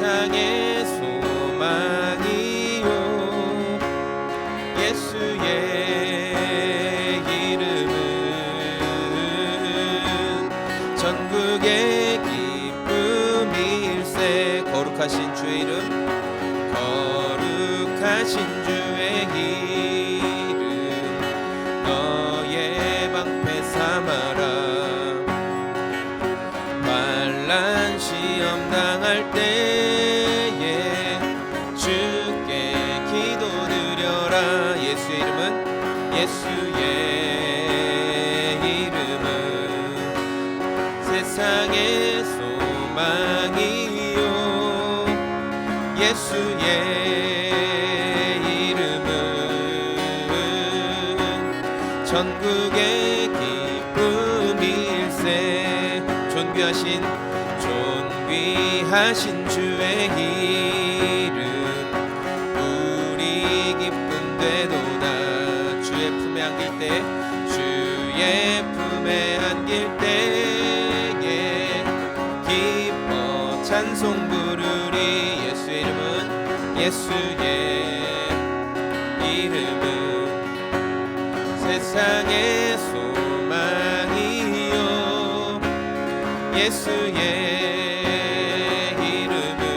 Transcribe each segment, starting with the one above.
세상의 소망이요 예수의 이름은 전국의 기쁨일세. 거룩하신 주의 이름, 거룩하신 주의 이름 너의 방패 삼아라. 환난 시험 당할 때에 주께 기도드려라. 예수의 이름은 세상의 소망이요 예수의 이름은 전국의 기쁨일세. 존귀하신 주의 이름 우리 기쁨 되도다. 주의 품에 안길 때 주의 품에 안길 때에 기뻐 찬송 부르리. 예수의 이름은 세상의 소망이요 예수의 이름은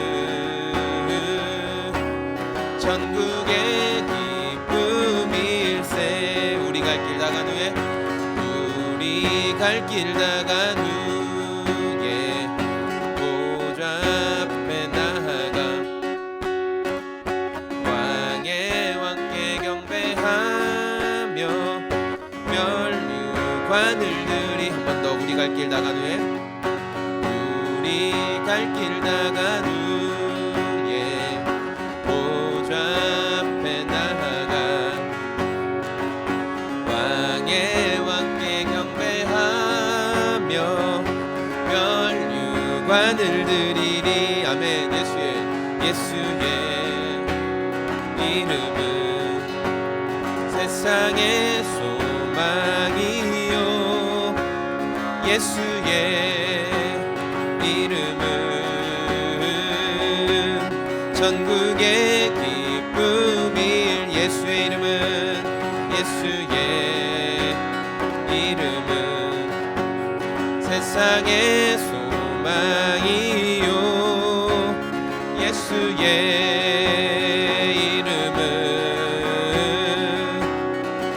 전국의 기쁨일세. 우리 갈 길 나간 후에 보좌 앞에 나아가 왕의 왕께 경배하며 멸류관을 드리. 한 번 더. 우리 갈 길 나간 후에 보좌 앞에 나아가 왕의 왕께 경배하며 멸류관을 드리리. 아멘. 예수의 이름은 세상의 소망이요 예수의 이름은 전국의 기쁨일. 예수의 이름은 세상의 소망이요 예수의 이름은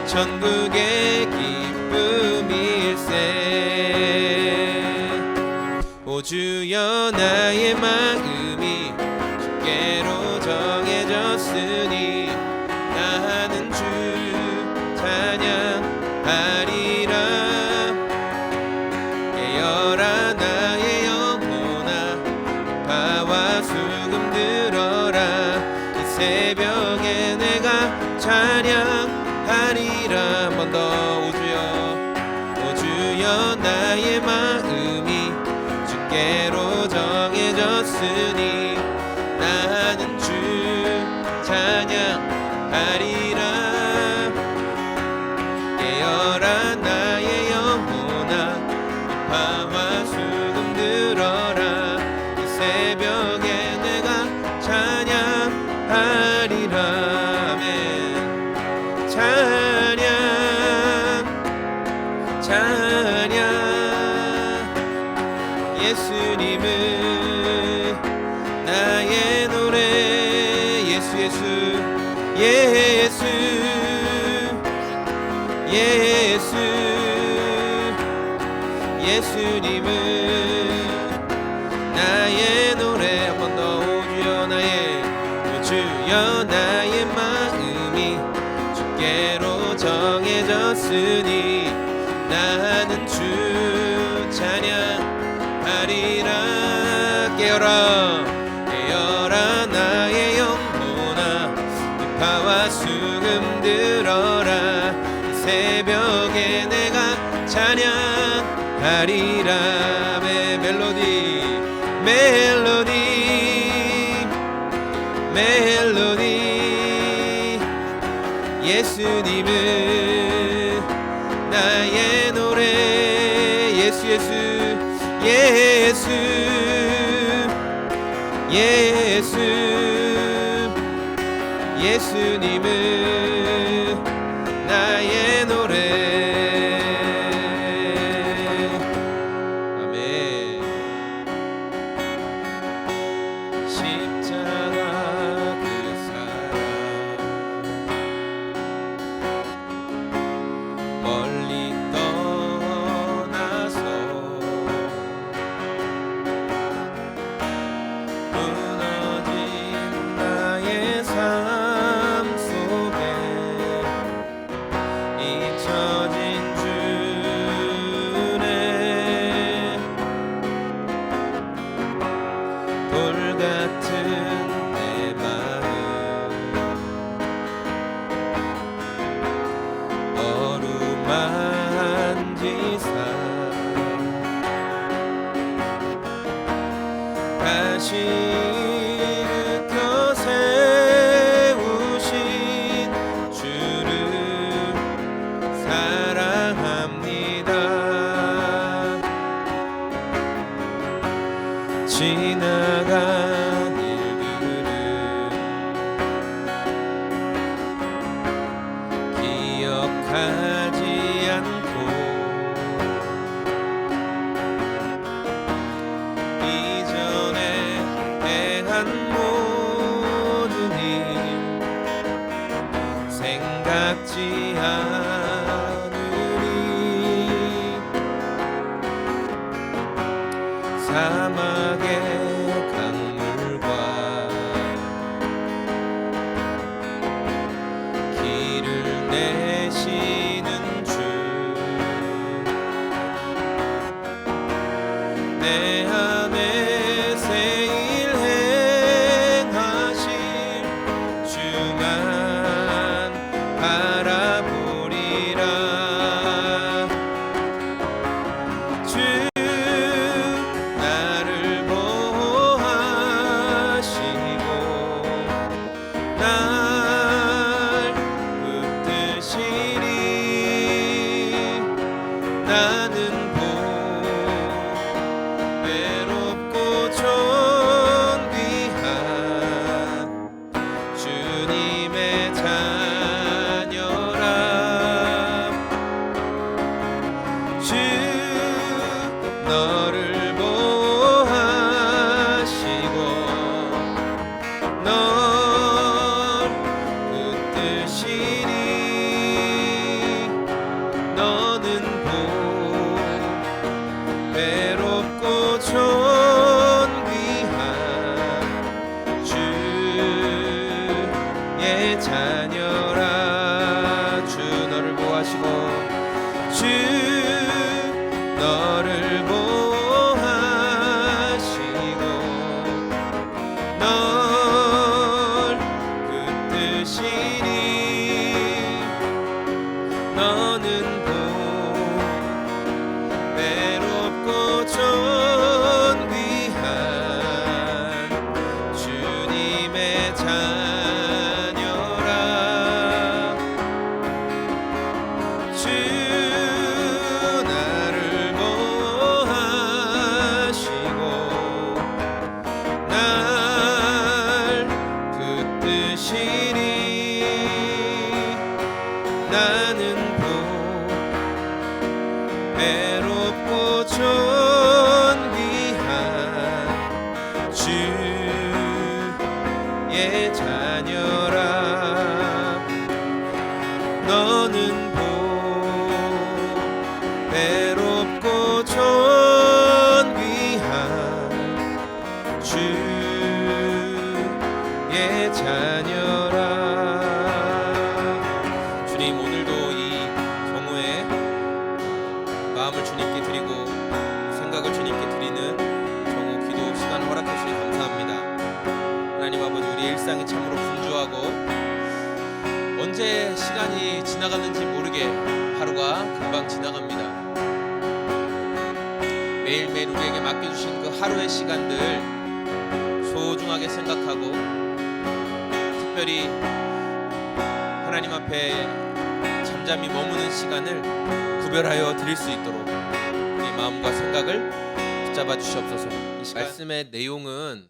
전국의 기쁨일세. 오 주여 나의 마음이 주께로 정해졌으니 나는 주 찬양하리라. 깨어라 나의 영혼아 파와 수금 들어라. 이 새벽에 내가 찬양하리라. 한 번 더. 오 주여 나의 마음이 주께로 정해졌으니 나는 주 찬양하리라. 깨어라 나의 영혼아 파와 수금 들어라. 이 새벽에 내가 찬양하리라. 아멘. 찬양 예수님은 나의 노래. 예수님은 나의 노래. 한 번 더. 오 주여 나의 마음이 주께로 정해졌으니 나는 주 찬양하리라. 깨어라 나의 영혼아 파와 수금 들어라. 이 새벽에 내가 찬양하리라. 멜로디 예수님은 나의 노래. 예수 예수님은 나의 노래. 아멘. 십자가 그 사랑 멀리 떠나서 무너진 나의 삶 속에 잊혀진 주네. 돌 같은 내 마음 어루만지사 다시 일으켜 세우신 주를 사랑합니다. 지나간 일들은 기억하지 않고 이전에 행한 모든 일 생각지 않으니 사막의 강물과 길을 내시는 주 내 안에 새 일 행하실 주만 바라보리라. 주 나를 보호하시고 날 붙드시리. 나는 외롭고 존귀한 주님의 자녀라. 주 너를 보호하시고 널 붙드시리. 너는 외롭고 존귀한 주의 자녀라. 주 너를 보호하시고 주 너를 보호하시고 널 붙드시리. 너는 외롭고 존귀한 주님의 자녀라. 주 나를 보호하시고 날 붙드시리. 나는 외롭고 존귀한 주의 자녀라. 너는 외롭고 존귀한 주의 자녀라. 주님, 오늘도 이 경우에 마음을 주님께 드리고 생각을 주님께 드리는 정오 기도 시간 허락해 주시니 감사합니다. 하나님 아버지, 우리 일상이 참으로 분주하고 언제 시간이 지나갔는지 모르게 하루가 금방 지나갑니다. 매일매일 우리에게 맡겨주신 그 하루의 시간들 소중하게 생각하고 특별히 하나님 앞에 잠잠히 머무는 시간을 구별하여 드릴 수 있도록 우리 마음과 생각을 붙잡아 주시옵소서. 이 말씀의 내용은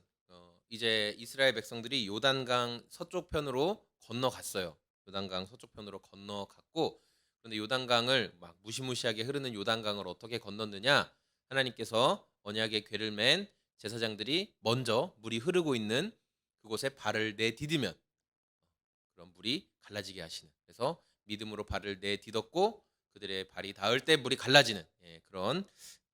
이제 이스라엘 백성들이 요단강 서쪽 편으로 건너갔어요. 요단강 서쪽 편으로 건너갔고, 그런데 요단강을 막 무시무시하게 흐르는 요단강을 어떻게 건넜느냐? 하나님께서 언약의 궤를 맨 제사장들이 먼저 물이 흐르고 있는 그곳에 발을 내디디면 그런 물이 갈라지게 하시는, 그래서 믿음으로 발을 내딛었고 그들의 발이 닿을 때 물이 갈라지는, 그런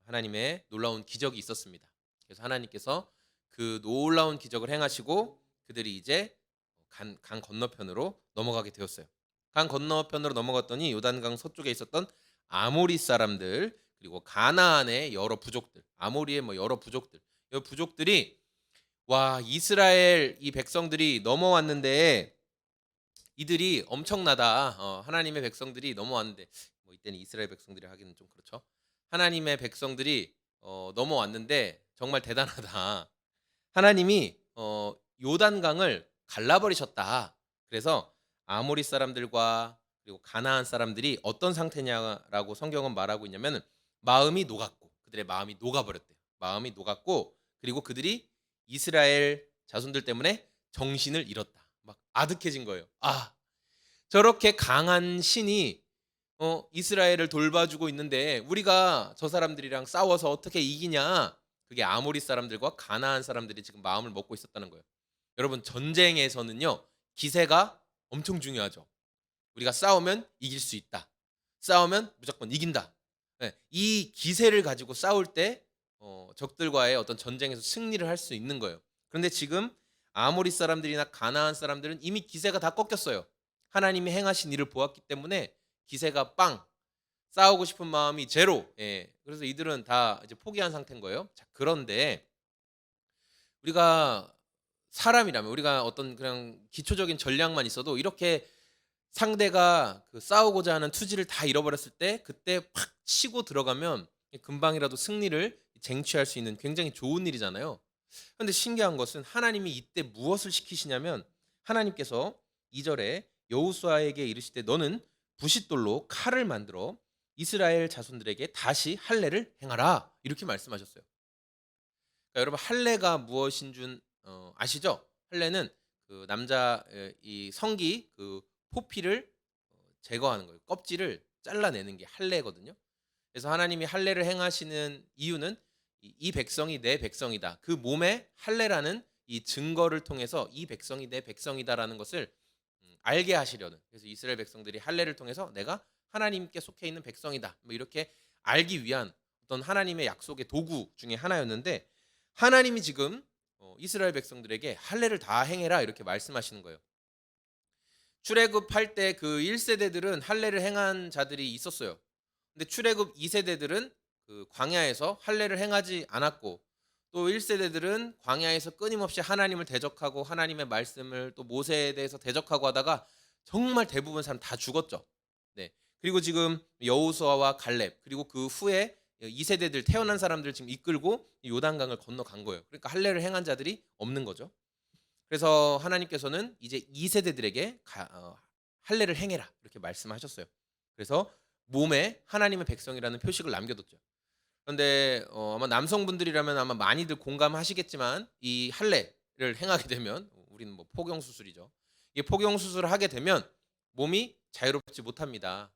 하나님의 놀라운 기적이 있었습니다. 그래서 하나님께서 그 놀라운 기적을 행하시고 그들이 이제 강 건너편으로 넘어가게 되었어요. 강 건너편으로 넘어갔더니 요단강 서쪽에 있었던 아모리 사람들, 그리고 가나안의 여러 부족들, 아모리의 뭐 여러 부족들, 이 부족들이, 와, 이스라엘 이 백성들이 넘어왔는데 이들이 엄청나다. 하나님의 백성들이 넘어왔는데, 뭐 이때는 이스라엘 백성들이 하기는 좀 그렇죠. 하나님의 백성들이 넘어왔는데 정말 대단하다. 하나님이 요단강을 갈라버리셨다. 그래서 아모리 사람들과 그리고 가나안 사람들이 어떤 상태냐라고 성경은 말하고 있냐면, 마음이 녹았고, 그들의 마음이 녹아버렸대요. 마음이 녹았고, 그리고 그들이 이스라엘 자손들 때문에 정신을 잃었다. 막 아득해진 거예요. 아, 저렇게 강한 신이 이스라엘을 돌봐주고 있는데 우리가 저 사람들이랑 싸워서 어떻게 이기냐. 그게 아모리 사람들과 가나안 사람들이 지금 마음을 먹고 있었다는 거예요. 여러분, 전쟁에서는요, 기세가 엄청 중요하죠. 우리가 싸우면 이길 수 있다. 싸우면 무조건 이긴다. 이 기세를 가지고 싸울 때 적들과의 어떤 전쟁에서 승리를 할 수 있는 거예요. 그런데 지금 아모리 사람들이나 가나안 사람들은 이미 기세가 다 꺾였어요. 하나님이 행하신 일을 보았기 때문에 기세가 빵, 싸우고 싶은 마음이 제로. 그래서 이들은 다 이제 포기한 상태인 거예요. 자, 그런데 우리가 사람이라면, 우리가 어떤 그냥 기초적인 전략만 있어도 이렇게 상대가 그 싸우고자 하는 투지를 다 잃어버렸을 때 그때 팍 치고 들어가면 금방이라도 승리를 쟁취할 수 있는 굉장히 좋은 일이잖아요. 그런데 신기한 것은 하나님이 이때 무엇을 시키시냐면, 하나님께서 2절에 여호수아에게 이르시되 너는 부싯돌로 칼을 만들어 이스라엘 자손들에게 다시 할례를 행하라, 이렇게 말씀하셨어요. 그러니까 여러분, 할례가 무엇인 줄 아시죠? 할례는 그 남자 이 성기 그 포피를 제거하는 거예요. 껍질을 잘라내는 게 할례거든요. 그래서 하나님이 할례를 행하시는 이유는 이 백성이 내 백성이다. 그 몸에 할례라는 이 증거를 통해서 이 백성이 내 백성이다라는 것을 알게 하시려는. 그래서 이스라엘 백성들이 할례를 통해서 내가 하나님께 속해 있는 백성이다, 뭐 이렇게 알기 위한 어떤 하나님의 약속의 도구 중에 하나였는데, 하나님이 지금 이스라엘 백성들에게 할례를 다 행해라, 이렇게 말씀하시는 거예요. 출애굽할 때 그 1세대들은 할례를 행한 자들이 있었어요. 근데 출애굽 2세대들은 그 광야에서 할례를 행하지 않았고, 또 1세대들은 광야에서 끊임없이 하나님을 대적하고 하나님의 말씀을 또 모세에 대해서 대적하고 하다가 정말 대부분 사람 다 죽었죠. 네. 그리고 지금 여호수아와 갈렙, 그리고 그 후에 2세대들 태어난 사람들 지금 이끌고 요단강을 건너간 거예요. 그러니까 할례를 행한 자들이 없는 거죠. 그래서 하나님께서는 이제 2세대들에게 할례를 행해라, 이렇게 말씀하셨어요. 그래서 몸에 하나님의 백성이라는 표식을 남겨뒀죠. 그런데 아마 남성분들이라면 아마 많이들 공감하시겠지만, 이 할례를 행하게 되면, 우리는 뭐 포경 수술이죠. 이 포경 수술을 하게 되면 몸이 자유롭지 못합니다.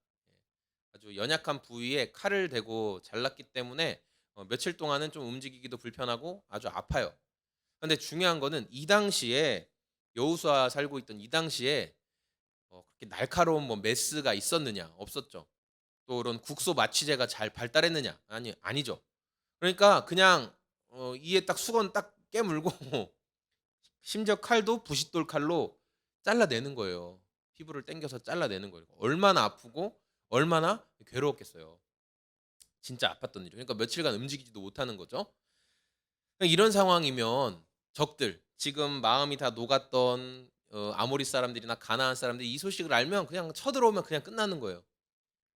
아주 연약한 부위에 칼을 대고 잘랐기 때문에 며칠 동안은 좀 움직이기도 불편하고 아주 아파요. 그런데 중요한 거는 이 당시에 여호수아 살고 있던 이 당시에 그렇게 날카로운 뭐 메스가 있었느냐? 없었죠. 또 그런 국소 마취제가 잘 발달했느냐? 아니죠. 그러니까 그냥 이에 딱 수건 딱 깨물고 심지어 칼도 부싯돌 칼로 잘라내는 거예요. 피부를 당겨서 잘라내는 거예요. 얼마나 아프고 얼마나 괴로웠겠어요. 진짜 아팠던 일이죠. 그러니까 며칠간 움직이지도 못하는 거죠. 그러니까 이런 상황이면 적들, 지금 마음이 다 녹았던 아모리 사람들이나 가나안 사람들이 이 소식을 알면 그냥 쳐들어오면 그냥 끝나는 거예요.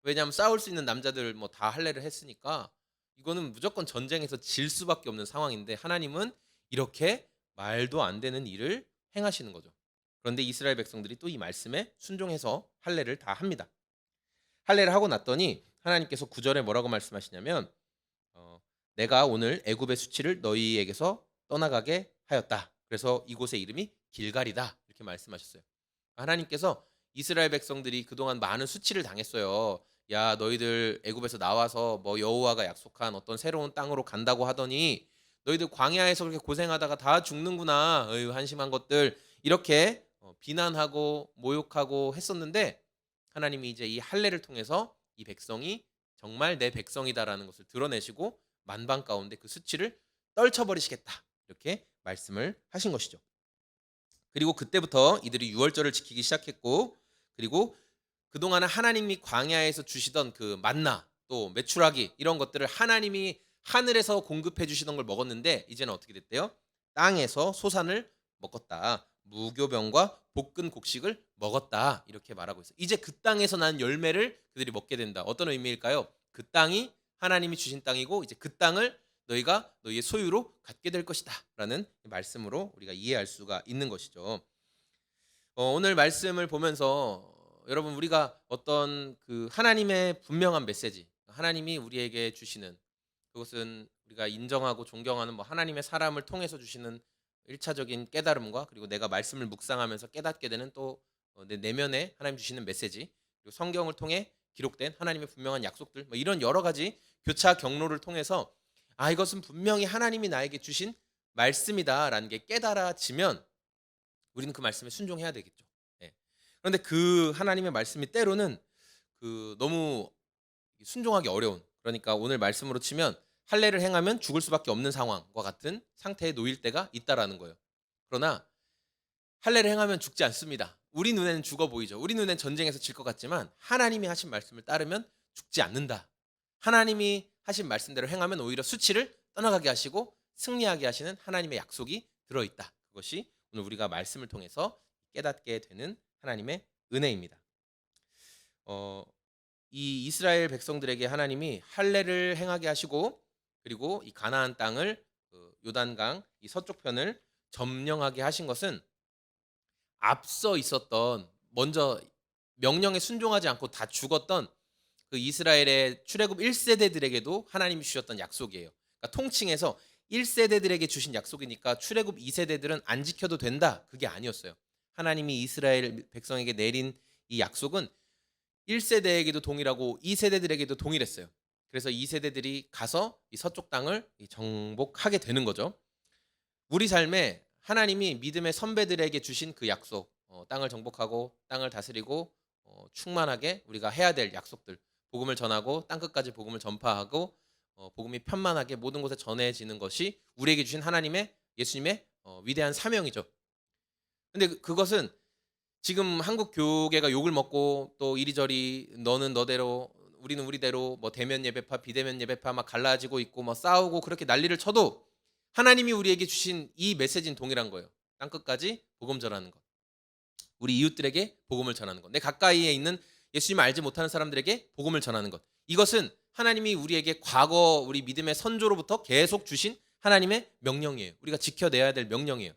왜냐하면 싸울 수 있는 남자들 뭐 다 할례를 했으니까 이거는 무조건 전쟁에서 질 수밖에 없는 상황인데, 하나님은 이렇게 말도 안 되는 일을 행하시는 거죠. 그런데 이스라엘 백성들이 또 이 말씀에 순종해서 할례를 다 합니다. 할례를 하고 났더니 하나님께서 9절에 뭐라고 말씀하시냐면, 내가 오늘 애굽의 수치를 너희에게서 떠나가게 하였다. 그래서 이곳의 이름이 길갈이다 이렇게 말씀하셨어요. 하나님께서 이스라엘 백성들이 그동안 많은 수치를 당했어요. 야, 너희들 애굽에서 나와서 뭐 여호와가 약속한 어떤 새로운 땅으로 간다고 하더니 너희들 광야에서 그렇게 고생하다가 다 죽는구나. 어휴, 한심한 것들. 이렇게 비난하고 모욕하고 했었는데 하나님이 이제 이 할례를 통해서 이 백성이 정말 내 백성이다라는 것을 드러내시고 만방 가운데 그 수치를 떨쳐버리시겠다. 이렇게 말씀을 하신 것이죠. 그리고 그때부터 이들이 유월절을 지키기 시작했고, 그리고 그동안은 하나님이 광야에서 주시던 그 만나 또 메추라기 이런 것들을 하나님이 하늘에서 공급해 주시던 걸 먹었는데 이제는 어떻게 됐대요? 땅에서 소산을 먹었다. 무교병과 볶은 곡식을 먹었다. 이렇게 말하고 있어요. 이제 그 땅에서 난 열매를 그들이 먹게 된다. 어떤 의미일까요? 그 땅이 하나님이 주신 땅이고 이제 그 땅을 너희가 너희의 소유로 갖게 될 것이다. 라는 말씀으로 우리가 이해할 수가 있는 것이죠. 오늘 말씀을 보면서 여러분 우리가 어떤 그 하나님의 분명한 메시지, 하나님이 우리에게 주시는 그것은 우리가 인정하고 존경하는 뭐 하나님의 사람을 통해서 주시는 1차적인 깨달음과 그리고 내가 말씀을 묵상하면서 깨닫게 되는 또 내 내면에 하나님 주시는 메시지, 그리고 성경을 통해 기록된 하나님의 분명한 약속들, 뭐 이런 여러 가지 교차 경로를 통해서 아, 이것은 분명히 하나님이 나에게 주신 말씀이다라는 게 깨달아지면 우리는 그 말씀에 순종해야 되겠죠. 예. 그런데 그 하나님의 말씀이 때로는 그 너무 순종하기 어려운, 그러니까 오늘 말씀으로 치면 할례를 행하면 죽을 수밖에 없는 상황과 같은 상태에 놓일 때가 있다라는 거예요. 그러나 할례를 행하면 죽지 않습니다. 우리 눈에는 죽어 보이죠. 우리 눈엔 전쟁에서 질 것 같지만 하나님이 하신 말씀을 따르면 죽지 않는다. 하나님이 하신 말씀대로 행하면 오히려 수치를 떠나가게 하시고 승리하게 하시는 하나님의 약속이 들어있다. 그것이 오늘 우리가 말씀을 통해서 깨닫게 되는 하나님의 은혜입니다. 이 이스라엘 백성들에게 하나님이 할례를 행하게 하시고 그리고 이 가나안 땅을 요단강 이 서쪽 편을 점령하게 하신 것은 앞서 있었던 먼저 명령에 순종하지 않고 다 죽었던 그 이스라엘의 출애굽 1세대들에게도 하나님이 주셨던 약속이에요. 그러니까 통칭해서 1세대들에게 주신 약속이니까 출애굽 2세대들은 안 지켜도 된다. 그게 아니었어요. 하나님이 이스라엘 백성에게 내린 이 약속은 1세대에게도 동일하고 2세대들에게도 동일했어요. 그래서 2세대들이 가서 이 서쪽 땅을 정복하게 되는 거죠. 우리 삶에 하나님이 믿음의 선배들에게 주신 그 약속, 땅을 정복하고 땅을 다스리고 충만하게 우리가 해야 될 약속들, 복음을 전하고 땅끝까지 복음을 전파하고 복음이 편만하게 모든 곳에 전해지는 것이 우리에게 주신 하나님의 예수님의 위대한 사명이죠. 근데 그것은 지금 한국 교계가 욕을 먹고 또 이리저리 너는 너대로 우리는 우리대로 뭐 대면 예배파 비대면 예배파 막 갈라지고 있고 뭐 싸우고 그렇게 난리를 쳐도 하나님이 우리에게 주신 이 메시지는 동일한 거예요. 땅끝까지 복음 전하는 것. 우리 이웃들에게 복음을 전하는 것. 내 가까이에 있는 예수님을 알지 못하는 사람들에게 복음을 전하는 것. 이것은 하나님이 우리에게 과거 우리 믿음의 선조로부터 계속 주신 하나님의 명령이에요. 우리가 지켜내야 될 명령이에요.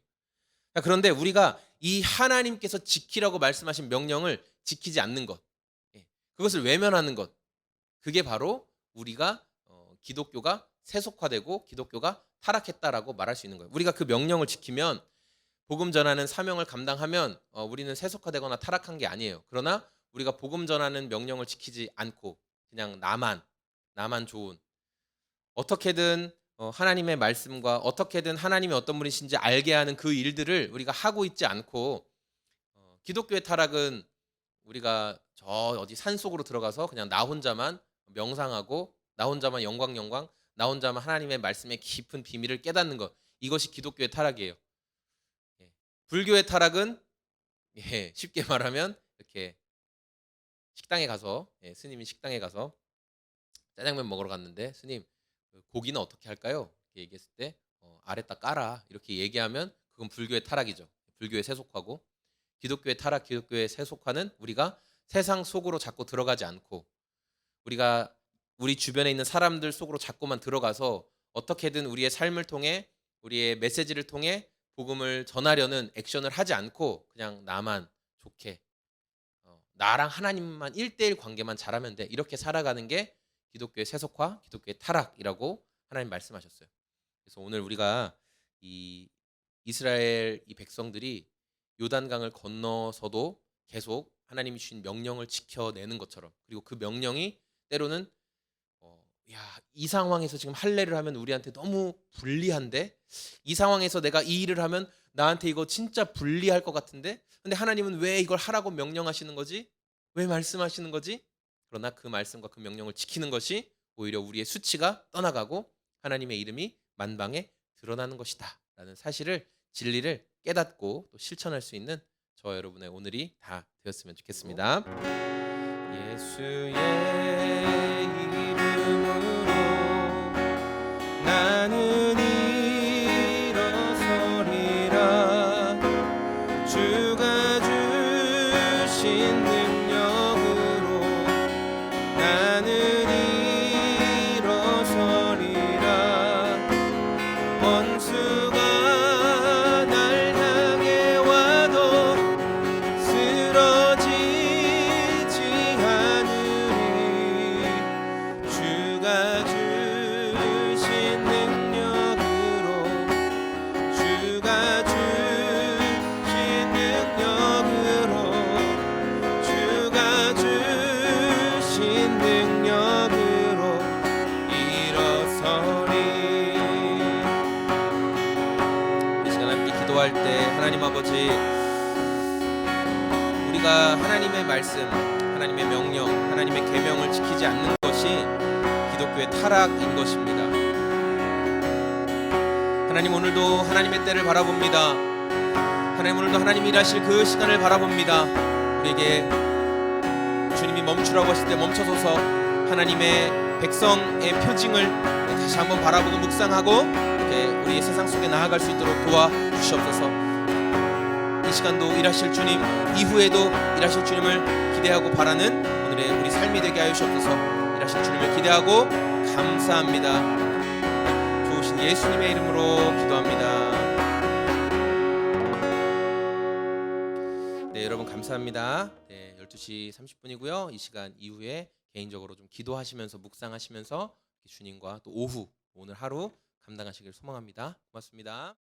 그런데 우리가 이 하나님께서 지키라고 말씀하신 명령을 지키지 않는 것, 그것을 외면하는 것, 그게 바로 우리가 기독교가 세속화되고 기독교가 타락했다라고 말할 수 있는 거예요. 우리가 그 명령을 지키면 복음 전하는 사명을 감당하면 우리는 세속화되거나 타락한 게 아니에요. 그러나 우리가 복음 전하는 명령을 지키지 않고 그냥 나만 좋은 어떻게든 하나님의 말씀과 어떻게든 하나님이 어떤 분이신지 알게 하는 그 일들을 우리가 하고 있지 않고 기독교의 타락은 우리가 저 어디 산속으로 들어가서 그냥 나 혼자만 명상하고 나 혼자만 영광 나 혼자만 하나님의 말씀의 깊은 비밀을 깨닫는 것, 이것이 기독교의 타락이에요. 불교의 타락은 쉽게 말하면 이렇게 식당에 가서 스님이 식당에 가서 짜장면 먹으러 갔는데 스님 고기는 어떻게 할까요? 이렇게 얘기했을 때 아래다 깔아 이렇게 얘기하면 그건 불교의 타락이죠. 불교의 세속화고 기독교의 타락, 기독교의 세속화는 우리가 세상 속으로 자꾸 들어가지 않고 우리가 우리 주변에 있는 사람들 속으로 자꾸만 들어가서 어떻게든 우리의 삶을 통해 우리의 메시지를 통해 복음을 전하려는 액션을 하지 않고 그냥 나만 좋게 나랑 하나님만 1대1 관계만 잘하면 돼 이렇게 살아가는 게 기독교의 세속화, 기독교의 타락이라고 하나님 말씀하셨어요. 그래서 오늘 우리가 이 이스라엘 이 백성들이 요단강을 건너서도 계속 하나님이 주신 명령을 지켜내는 것처럼, 그리고 그 명령이 때로는 이 상황에서 지금 할례를 하면 우리한테 너무 불리한데, 이 상황에서 내가 이 일을 하면 나한테 이거 진짜 불리할 것 같은데, 근데 하나님은 왜 이걸 하라고 명령하시는 거지? 왜 말씀하시는 거지? 그러나 그 말씀과 그 명령을 지키는 것이 오히려 우리의 수치가 떠나가고 하나님의 이름이 만방에 드러나는 것이다 라는 사실을, 진리를 깨닫고 또 실천할 수 있는 저와 여러분의 오늘이 다 되었으면 좋겠습니다. 예수의 이름으로 나는 일어서리라. 주가 주신 능력으로 나는 일어서리라. 원수가 날 향해 와도 쓰러지지 않으리. 주가 주신 능력으로, 주가 주신 능력으로, 주가 주신 능력으로 일어서리. 이 시간 함께 기도할 때 하나님 아버지, 우리가 하나님의 말씀, 하나님의 명령, 하나님의 계명을 지키지 않는 것이 기독교의 타락인 것입니다. 하나님, 오늘도 하나님의 때를 바라봅니다. 하나님, 오늘도 하나님이 일하실 그 시간을 바라봅니다. 우리에게 주님이 멈추라고 하실 때 멈춰서서 하나님의 백성의 표징을 다시 한번 바라보고 묵상하고 이렇게 우리 세상 속에 나아갈 수 있도록 도와주시옵소서. 이 시간도 일하실 주님, 이후에도 일하실 주님을 기대하고 바라는 오늘의 우리 삶이 되게 하여 주옵소서. 일하실 주님을 기대하고 감사합니다. 좋으신 예수님의 이름으로 기도합니다. 네, 여러분 감사합니다. 네, 12시 30분이고요. 이 시간 이후에 개인적으로 좀 기도하시면서 묵상하시면서 주님과 또 오후 오늘 하루 감당하시길 소망합니다. 고맙습니다.